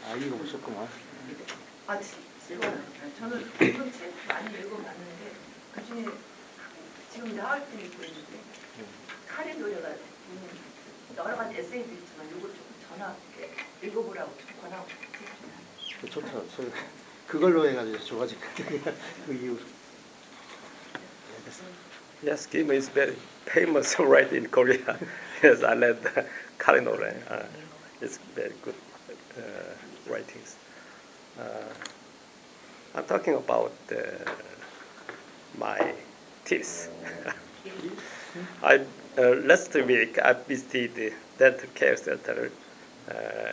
아, 읽어보셨구만. 아, 책은 저는 지금 책 많이 읽어봤는데 그 중에 지금 나올 때 읽고 있는데 카린 도레가 여러 가지 에세이도 있지만 이걸 조금 전하게 읽어보라고 좀 권하고 책 중에 하나. 좋죠. 그걸로 해가지고 좋아진 그 이후로. Yes, Kim is very famous writer in Korea. Yes, I read Karin Oren. It's very good writings. I'm talking about my teeth. I last week I visited the dental care center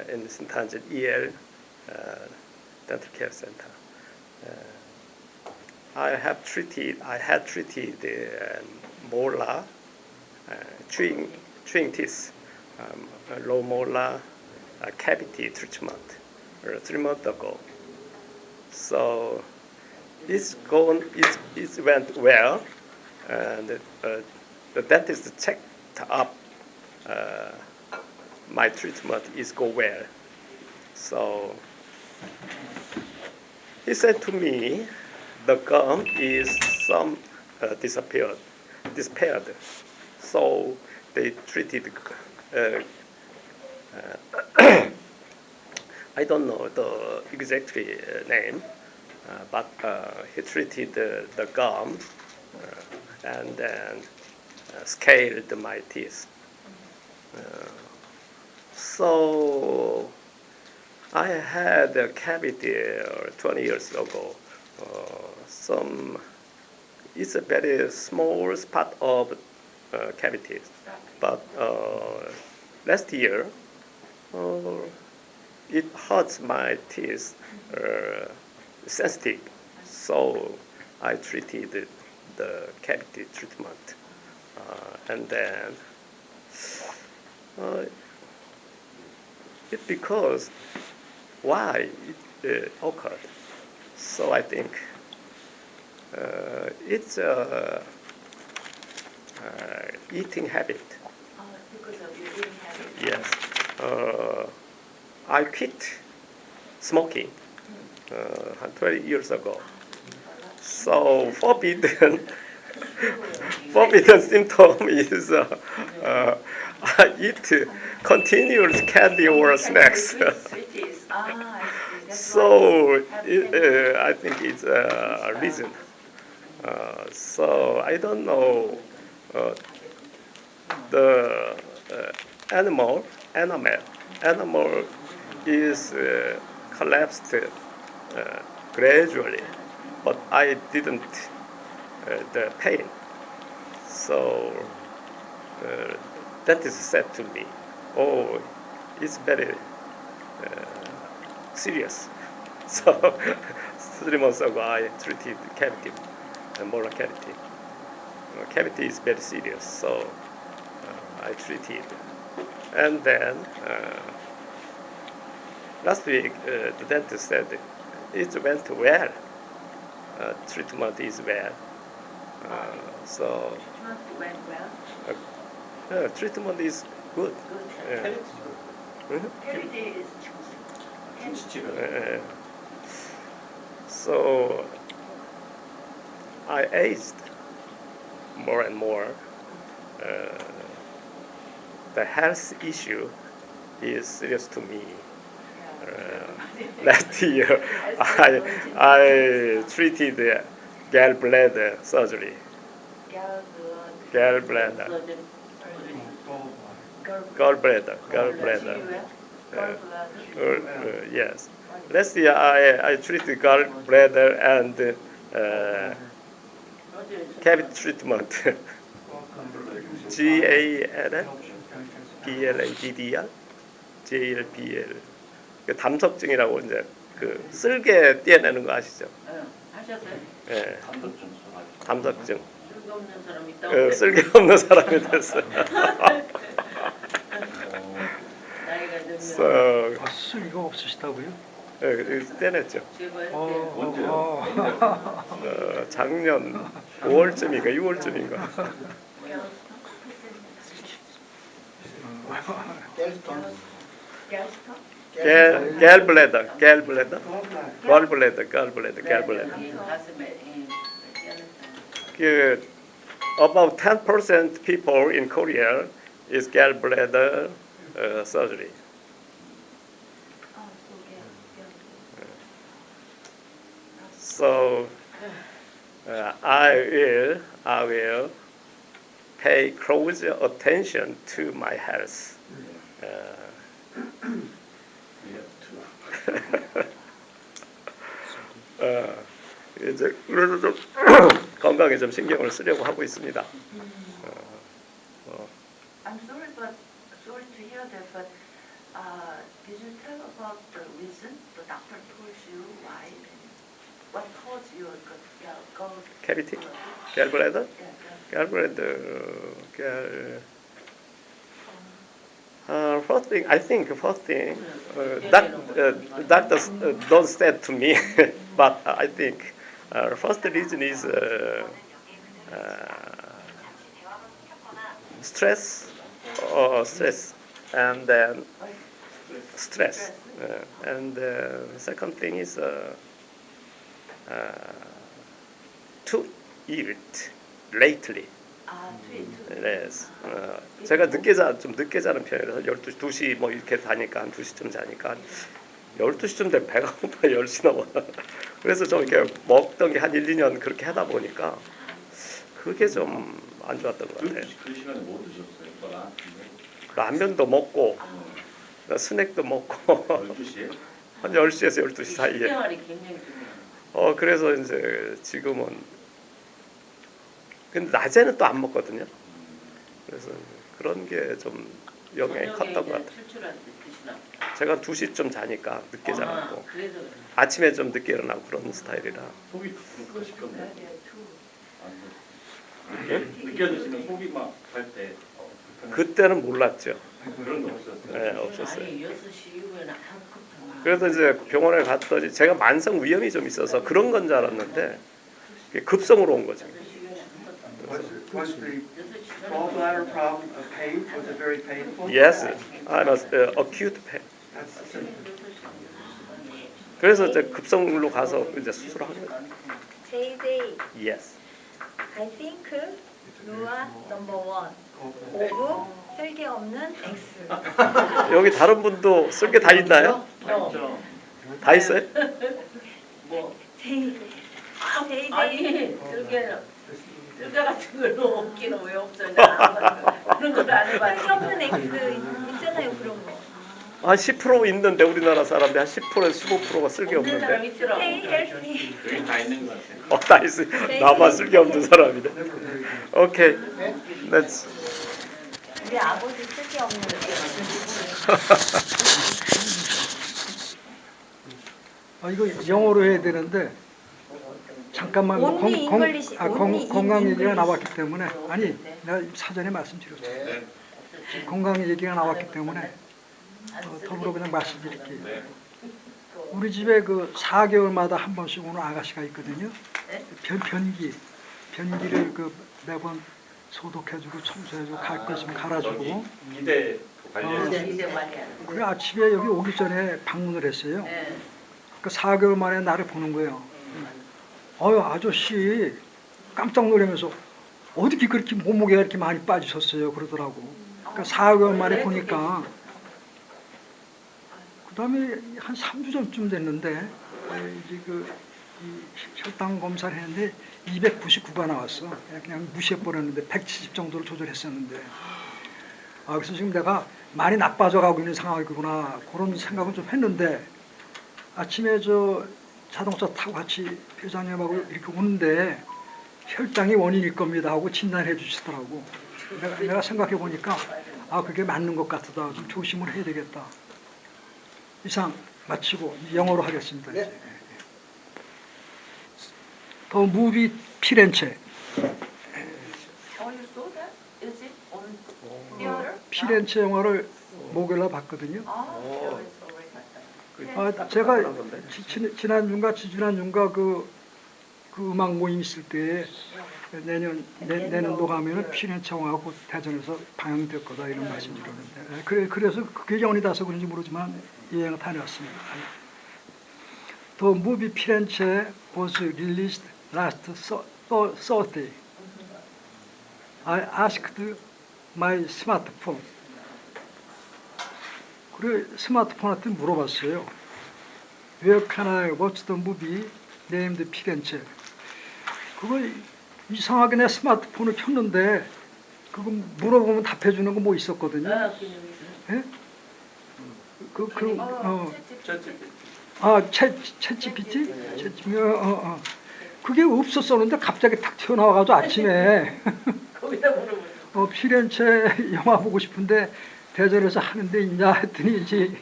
in Sintanje EL dental care center. I had treated molar, chewing teeth, low molar cavity treatment 3 months ago. So it went well, and the dentist checked up my treatment is go well. So he said to me, the gum is some disappeared. So they treated. I don't know the exact name, but he treated the gum and then scaled my teeth. So I had a cavity 20 years ago. It's a very small spot of cavities, but last year it hurts my teeth, sensitive. So I treated the cavity treatment, and then it because why it occurred. So I think it's a eating habit. Because of your eating habit. Yes, I quit smoking 20 years ago. So forbidden symptom is I eat continuous candy or snacks. Sweeties. I see. That's So why I think it's a reason. So I don't know the animal is collapsed gradually, but I didn't the pain. So that is said to me, oh, it's very serious. So 3 months ago I treated cavity, molar cavity. Cavity is very serious, so I treated. And then last week the dentist said it went well. Treatment is well. So treatment went well. treatment is good. Good. Cavity is So I aged more and more. The health issue is serious to me. Last year, I treated gallbladder surgery. Gallbladder. Gallbladder. Yes. Last year, I treated gallbladder and cavity treatment. GALBLADDR, JLBL. 그 담석증이라고 이제 그 쓸개 떼내는 거 아시죠? 하셨어요? 예. 담석증. 쓸개 없는 사람 있다고. 쓸개 없는 사람이 됐어요. 나이가 들면. So, 술 이거 없으시다고요? 떼냈죠. 제가 이렇게 작년 5월쯤인가 6월쯤인가. 갤스턴? gallbladder, gallbladder, Gallbladder. gallbladder, gallbladder. 이 가슴에 그 about 10% people in Korea is gallbladder surgery. 아, 속에 So I will pay close attention to my health. 이제 그래서 좀 건강에 좀 신경을 쓰려고 하고 있습니다. I'm sorry to hear that, but did you tell about the reason the doctor told you why and what caused your Cavity, gallbladder, Yeah, gallbladder, first thing, I think first thing, doctors don't say to me, but I think first reason is stress, and then stress, and second thing is to eat lately. Yes. 제가 좀 늦게 자는 편이라서 12시, 2시 뭐 이렇게 자니까 한 2시쯤 자니까 12시쯤 되면 배가 고파 10시 넘어. 그래서 좀 이렇게 먹던 게 한 1, 2년 그렇게 하다 보니까 그게 좀 안 좋았던 것 같아요. 그 시간에 뭐 드셨어요? 라면도 먹고 스낵도 먹고 12시에? 한 10시에서 12시 사이에. 식생활이 굉장히 중요해요. 그래서 이제 지금은 근데 낮에는 또 안 먹거든요. 그래서 그런 게 좀 영향이 컸던 것 같아요. 출출할 때 드시나? 제가 2시쯤 자니까 늦게 자고 그래서 그래. 아침에 좀 늦게 일어나고 그런 스타일이라. 속이 더 시켰네. 네? 늦게 드시면 속이 막 할 때 그때는 몰랐죠. 그런 거 없었어요. 네, 없었어요. 아니 6시 이후에는 아무것도 그래서 이제 병원에 갔더니 제가 만성 위염이 좀 있어서 그런 건 줄 알았는데 그게 급성으로 온 거죠. 6시 이후에는 아무것도 안 Was the 6시 gallbladder problem a pain? Was it very painful? Yes, I was acute pain. That's the symptom. 그래서 이제 급성으로 가서 이제 수술을 한 거죠. JJ, Yes. I think you are number one. 오브 쓸개 없는 X. 여기 다른 분도 쓸 게 다 있나요? 다 있어요? 뭐? JJ. 아니 쓸개 같은 걸로 없기는 왜 없어요? 그런 걸 안 쓸개 해봤어. 없는 X 있잖아요 그런 거. 한 10% 있는데 우리나라 사람들 한 10%에서 15%가 쓸 게 없는 사람 없는데. 있더라고. Stay healthy. 여기 다 있는 것 같아요. 다 있어. 나만 쓸 게 없는 사람이네. 오케이. Let's. 우리 아버지 쓸개 없는 X. 이거 영어로 해야 되는데 잠깐만 Only English, only 건강 얘기가 English. 나왔기 때문에 아니 내가 사전에 말씀드렸죠. 건강 얘기가 나왔기 때문에 더불어 그냥 말씀드릴게요. 우리 집에 그 4개월마다 한 번씩 오는 아가씨가 있거든요. 변기를 그 매번 소독해주고 청소해주고 갈 거 있으면 갈아주고. 이대 관련. 이제 말이야. 그 아침에 여기 오기 전에 방문을 했어요. 그 4개월 만에 나를 보는 거예요. 아저씨 깜짝 놀라면서 어떻게 그렇게 몸무게가 이렇게 많이 빠지셨어요 그러더라고. 그러니까 4개월 만에 보니까 그 다음에 한 3주 전쯤 됐는데 이제 이 혈당 검사를 했는데 299가 나왔어. 그냥 무시해버렸는데 170 정도로 조절했었는데 그래서 지금 내가 많이 나빠져 가고 있는 상황이구나 그런 생각은 좀 했는데 아침에 저 자동차 타고 같이 회장님하고 이렇게 오는데 혈당이 원인일 겁니다 하고 진단해 주시더라고. 내가 생각해 보니까 그게 맞는 것 같다. 좀 조심을 해야 되겠다. 이상 마치고 영어로 하겠습니다. 이제. 더 무비 피렌체. you saw that? Is it on theater? 피렌체 영화를 목요일날 봤거든요. there is already. 제가 지난주인가 그 그 음악 모임 있을 때 내년도 가면은 피렌체 영화하고 대전에서 방영될 거다 이런 말씀 들었는데 그래서 그게 연이 돼서 그런지 모르지만 여행을 다녀왔습니다. The movie Firenze was released last Thursday. I asked my smartphone. 그래 스마트폰한테 물어봤어요. Where can I watch the movie named Firenze? 그거 이상하게 내 스마트폰을 켰는데 그거 물어보면 답해주는 거 뭐 있었거든요. 예? 챗 GPT? 그게 없었었는데 갑자기 탁 튀어나와가지고 아침에 피렌체 영화 보고 싶은데 대전에서 하는데 있냐 했더니 이제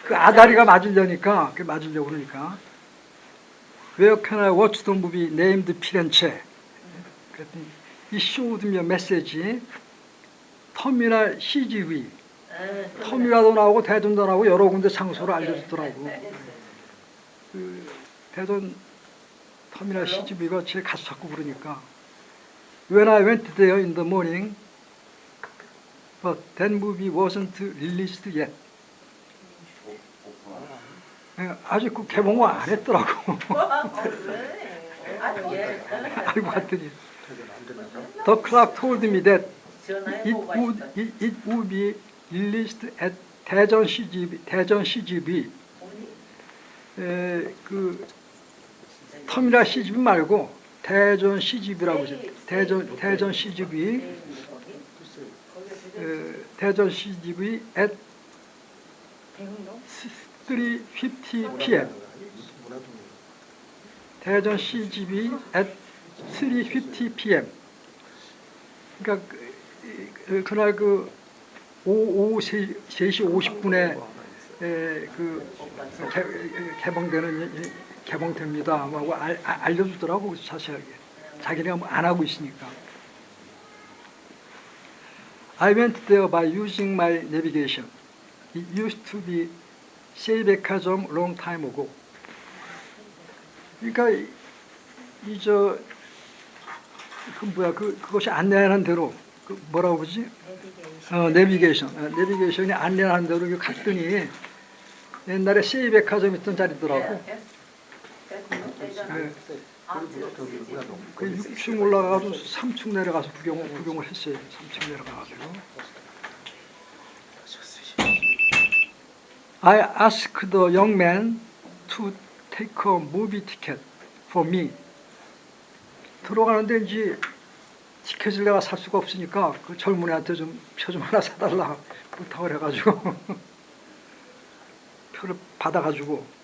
그 아다리가 맞으려니까 그러니까 Where can I watch the movie named Firenze? 그랬더니 He showed me a message. 터미널 CGV. 터미널도 나오고 대전도 나오고 여러 군데 장소를 알려주더라고. 그 대전 터미널 CGV가 제 가서 자꾸 부르니까 When I went there in the morning, but that movie wasn't released yet. 아직 그 개봉을 안 했더라고. 알고 봤더니 The clerk told me that it would be released at 대전 CGV. 그 터미널 CGV 말고 대전 CGV라고 있어요. 대전 CGV. 대전 CGV at 3:50 p.m. 대전 CGV at 3:50 p.m. 그러니까 그날 그 오후 3시 50분에 개봉됩니다. 하고 알려주더라고 자세하게. 자기네가 뭐 안 하고 있으니까. I went there by using my navigation. It used to be 세이백화점 long time ago. 그러니까 그것이 안내하는 대로 뭐라고 그러지? 내비게이션이 안내하는 대로 갔더니 옛날에 세이백화점 있던 자리더라고. 그 6층 올라가가지고 3층 내려가서 구경을 했어요. 3층 내려가가지고. I asked the young man to take a movie ticket for me. 들어가는데 이제 티켓을 내가 살 수가 없으니까 그 젊은이한테 좀 표 좀 하나 사달라 부탁을 해가지고 표를 받아가지고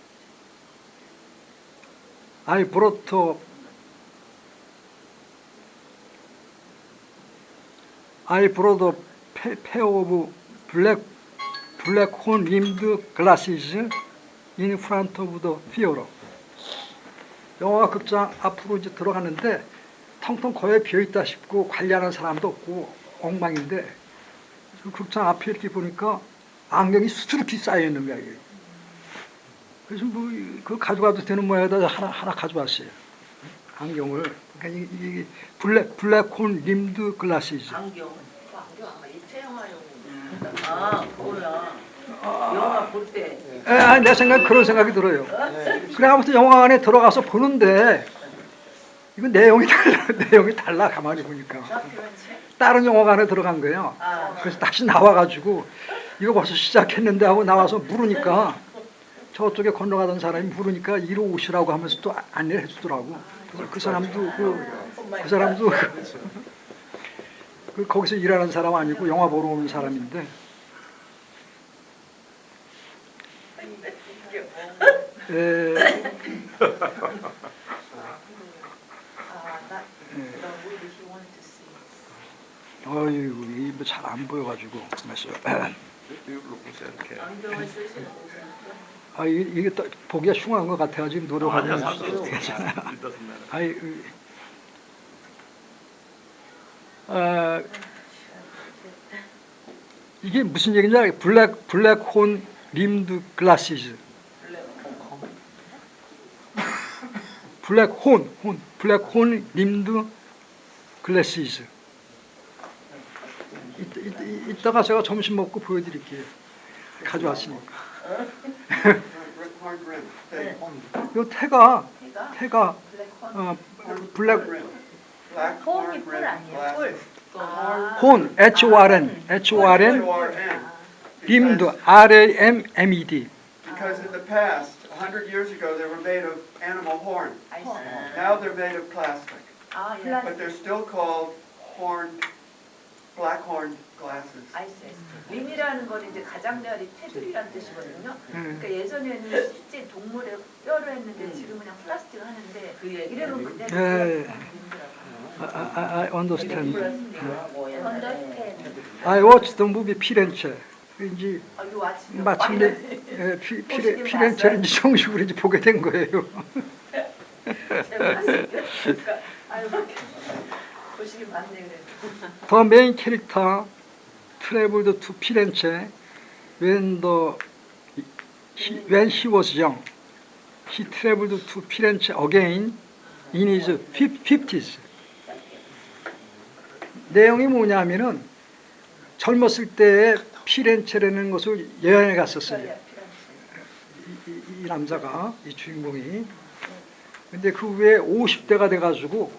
I brought a pair of black horn rimmed glasses in front of the theater. 영화 극장 앞으로 이제 들어갔는데 텅텅 거의 비어있다 싶고 관리하는 사람도 없고 엉망인데 그 극장 앞에 이렇게 보니까 안경이 수두룩히 쌓여있는 거야. 이게. 그래서 뭐 그거 가져가도 되는 모양에다 하나 가져왔어요. 안경을. 그러니까 이게 블랙홀 림드 글라시즈. 안경 입체 영화용. 그거야. 영화 볼 때. 내 생각 그런 생각이 들어요. 그래 아무튼 영화관에 들어가서 보는데 이거 내용이 달라 가만히 보니까. 다른 영화관에 들어간 거예요. 그래서 다시 나와가지고 이거 벌써 시작했는데 하고 나와서 물으니까 저쪽에 건너가던 사람이 물으니까 이리 오시라고 하면서 또 안내를 해주더라고. 그 사람도 거기서 일하는 사람 아니고 영화 보러 오는 사람인데. 어이구 이게 잘 안 보여가지고 안경을 쓰시는 이게 또 보기가 흉한 것 같아요. 지금 노력하면 이게 무슨 얘기인지 알아요? 블랙혼 림드 글라시즈. 블랙혼 림드 글래시즈. 이따가 제가 점심 먹고 보여드릴게요. 가져왔으니까. 요 태가 블랙 홈이 뿔 아니에요? 뿔. 혼 HORN 림드 RAMMED. Because in the past, 100 years ago, they were made of animal horn. I see. Now they're made of plastic. 아, 예. But they're still called black horned glasses. I see. 림이라는 건 이제 가장자리 테두리란 뜻이거든요. 그러니까 예전에는 실제 동물의 뼈로 했는데 지금 그냥 플라스틱을 하는데 그 얘기. 이름은 그대로 예. 림이라고. I understand. 언더스탠드. I watched the movie 피렌체. 이제 아, 요 아침에 마침내 피렌체를 이제 정식으로 이제 보게 된 거예요. 그러니까 아유 보시기 많네 그래도. The main character traveled to Firenze when he was young. He traveled to Firenze again in his 50s. 내용이 뭐냐면은 젊었을 때 피렌체라는 곳을 여행에 갔었어요. 이 남자가, 이 주인공이. 근데 그 후에 50대가 돼가지고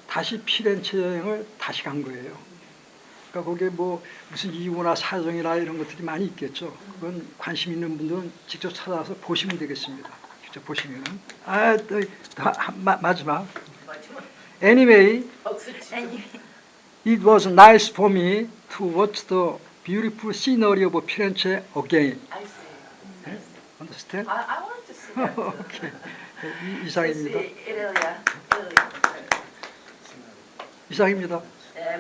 다시 피렌체 여행을 다시 간 거예요. 그러니까 거기에 뭐 무슨 이유나 사정이나 이런 것들이 많이 있겠죠. 그건 관심 있는 분들은 직접 찾아서 보시면 되겠습니다. 직접 보시면은. 마지막. Anyway, it was nice for me to watch the beautiful scenery of Firenze again. I see. Understand? I want to see that. 오케이. 이상입니다. 이상입니다.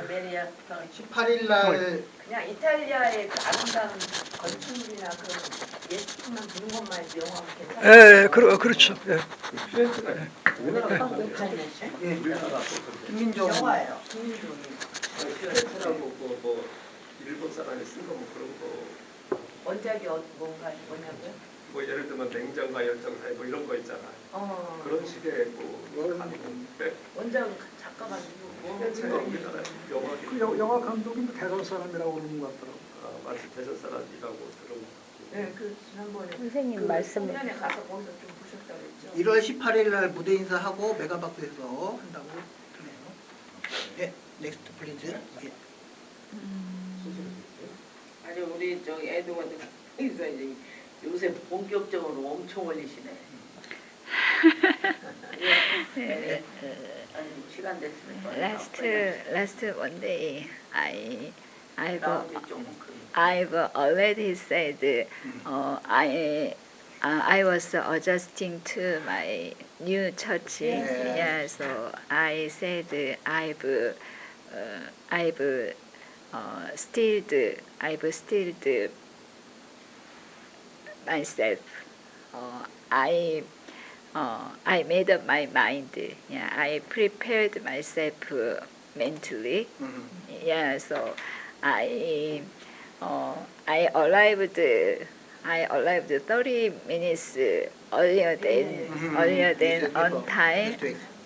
메리야. 18일 날 그냥 이탈리아의 그 아름다운 건축물이나 그런 예술품만 보는 것만 해도 영화가 괜찮아요. 그렇죠. 예. 김민종 영화예요. 피렌체라고 뭐 일본 사람이 쓴 거 뭐 그런 거 원작이 뭐냐고요? 뭐 예를 들면 냉정과 열정 사이 뭐 이런 거 있잖아. 그런 식의 뭐 가는데 원작은 작가가 누구? 피렌체가 우리나라 영화기. 그 영화 감독이 대전 사람이라고 그러는 것 같더라고. 마치 대전 사람이라고 들은 것 같고. 네, 그 지난번에 선생님 그 말씀. 공연에 가서 거기서 좀 보셨다고 했죠. 1월 18일 날 무대 인사하고 메가박스에서 한다고 하네요. 예, 넥스트 플리즈. 예. 아니 우리 저기 에드워드 이제 요새 본격적으로 엄청 올리시네. 아니 시간 됐으니까. Last Monday, 라운드 조금 큰. I've already said I was adjusting to my new church. Yes. Yeah, so I said I've stilled myself. I made up my mind. Yeah, I prepared myself mentally. Yeah, so I arrived 30 minutes earlier than on time.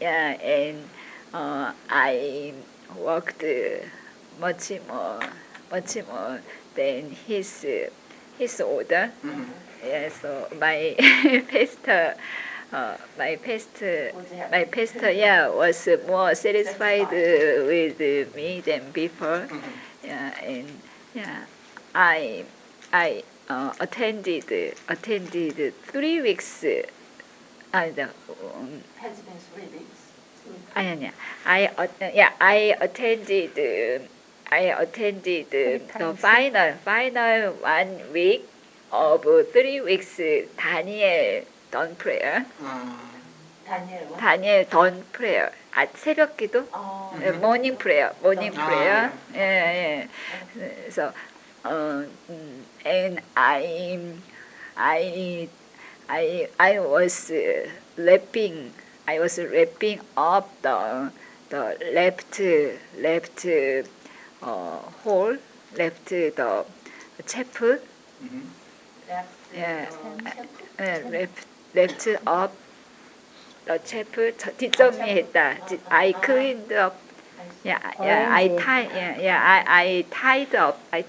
Yeah, and I worked much more than his order. Yeah, so my pastor, yeah, was more satisfied with me than before. Yeah, and yeah, I attended 3 weeks. Has been 3 weeks. I attended the final 1 week of 3 weeks Daniel dawn prayer. Daniel dawn prayer. 새벽 기도? Morning prayer. 예. So and I was wrapping up the left hall, left the chapel. Yeah, left up the chapel 뒷정리했다. I cleaned up. Yeah, yeah. I tied up the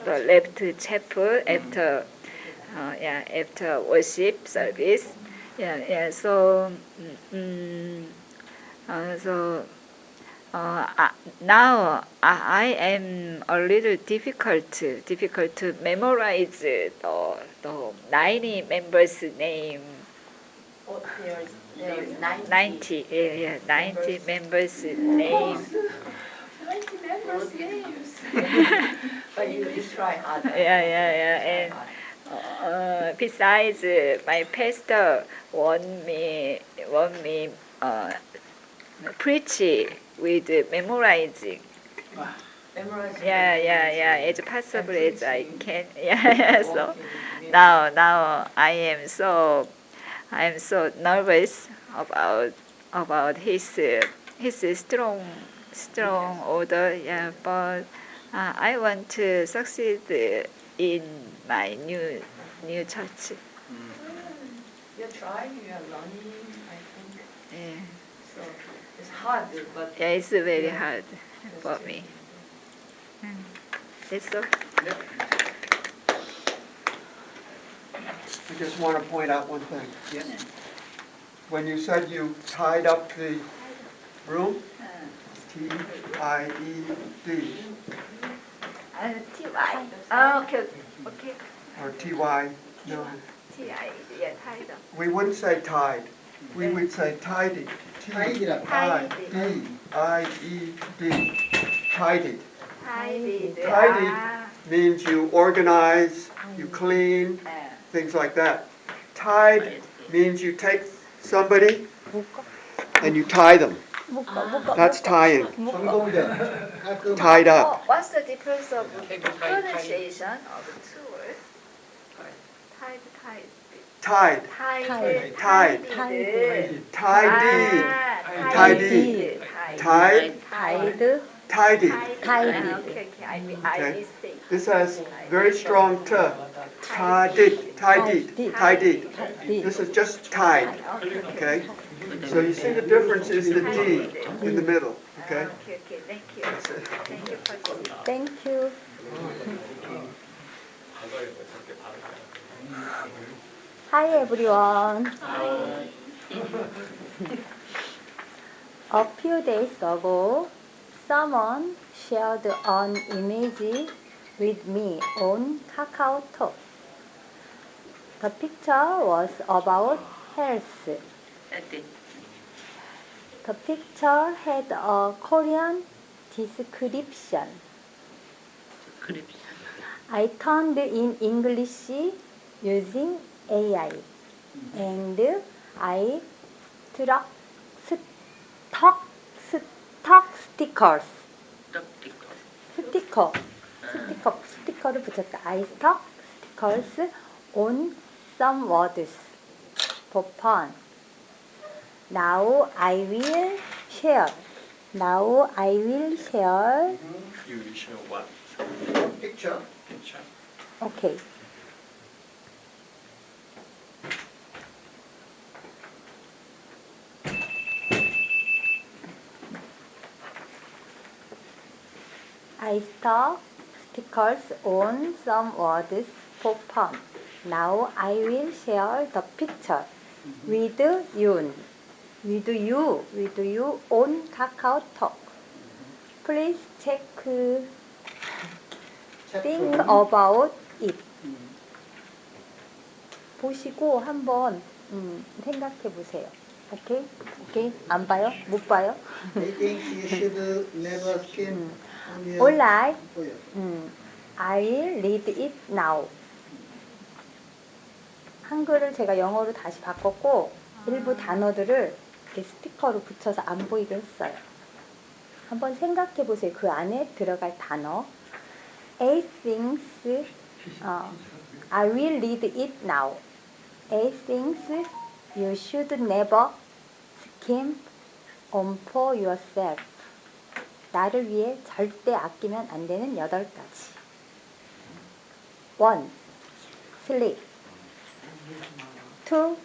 the left chapel after after worship service. Yeah. So now I am a little difficult to memorize the 90 members name. There is 90 90 members name. 90 members names. But you try hard. And besides, my pastor want me preach with memorizing. Memorize. As possible as I can. So now I am so nervous about his strong order. Yeah, but I want to succeed in my new church. You're trying. You are learning. I think. Yeah. So it's hard, but Yeah, it's very hard for me. That's all. I just want to point out one thing. Yes. When you said you tied up the room, T-I-E-D, T-Y. Okay. or T-Y, no. T-I-D. Yeah, tied up. We wouldn't say tied. We would say tidied. Tidied. T-I-D-I-E-D. Tidied. Tidied. Tidied means you organize, you clean, things like that. Tied means you take somebody and you tie them. That's tying. 정동전. Tied up. What's the difference of pronunciation of two words? Tied. Tied. Tied. Tied. Tidied. Tidied. Tidied. Tied. Tidied. Okay. I Okay. mistake. This has very strong t. Tidied. Tidied. This is just tied. Okay? So you see the difference is the D in the middle. Okay? Okay. Thank you. That's it. Thank you for this. Thank you. Hi everyone. A few days ago, someone shared an image with me on KakaoTalk. The picture was about health. The picture had a Korean description. I turned in English using AI and I stuck 스티커를 붙였다. I stuck stickers on some words for fun. Now I will share. You will show what? Picture. Okay. I stuck stickers on some words for fun. Now I will share the picture with you on KakaoTalk. Please think about it. 보시고 한번 생각해 보세요. 오케이? 안 봐요? 못 봐요? I think you should never skin on your. Alright. I will read it now. 한글을 제가 영어로 다시 바꿨고 일부 단어들을 이렇게 스티커로 붙여서 안 보이게 했어요. 한번 생각해 보세요. 그 안에 들어갈 단어. 8 things I will read it now. 8 things you should never skimp on for yourself. 나를 위해 절대 아끼면 안 되는 8가지. 1. Sleep. 2.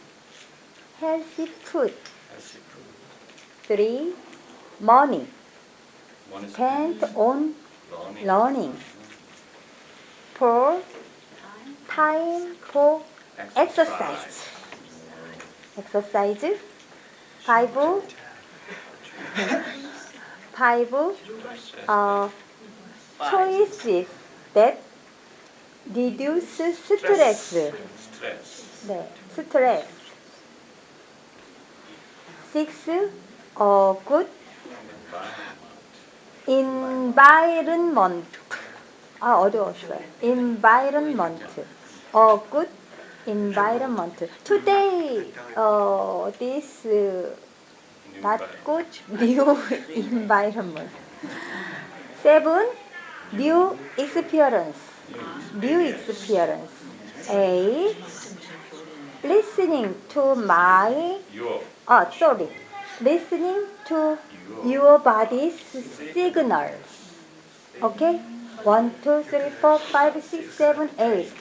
healthy food. Healthy food. 3. Money One is spent on learning. learning. 4. Time for exercise. Exercise. 5. 5. Choices that reduce stress. Stress. 네, 스트레스. 6. Good environment. 아, 어려웠어요. Environment. Good environment. Today, this not good new environment. 7. New experience. New experience. 8. Listening to my sorry. Listening to your body's signals. Okay? 1, 2, 3, 4, 5, 6, 7, 8.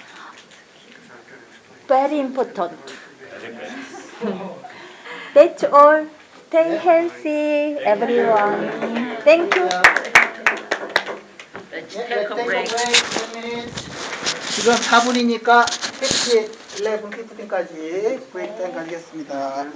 Very important. That's all. Stay healthy, everyone. Thank you. Let's Yeah, take a let's break. 10 minutes. 지금 4분이니까 11, 15까지 브레이크 타임 가지겠습니다.